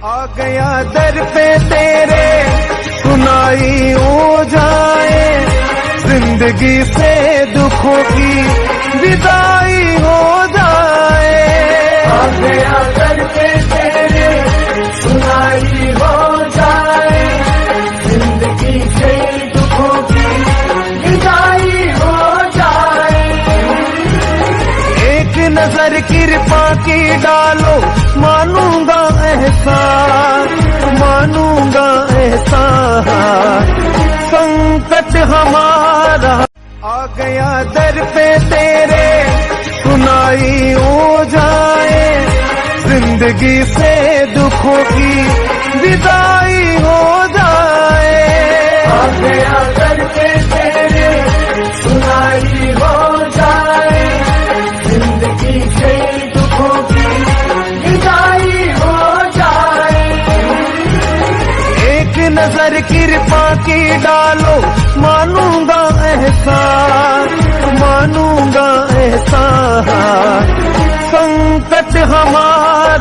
आ गया दर पे तेरे सुनाई हो जाए, जिंदगी से दुखों की विदाई हो जाए। आ गया दर पे तेरे सुनाई हो जाए, जिंदगी से दुखों की विदाई हो जाए। एक नजर कृपा की डालो, मानूंगा एहसान, मानूंगा एहसान। संकट हमारा आ गया दर पे तेरे सुनाई हो जाए, जिंदगी से दुखों की विदाई हो जाए। आ गया दर पे तेरे सुनाई हो जाए, जिंदगी से दुखों की विदाई हो जाए। एक नजर कृपा की डालो, मानूंगा एहसान, मानूंगा एहसान। संकट हमारा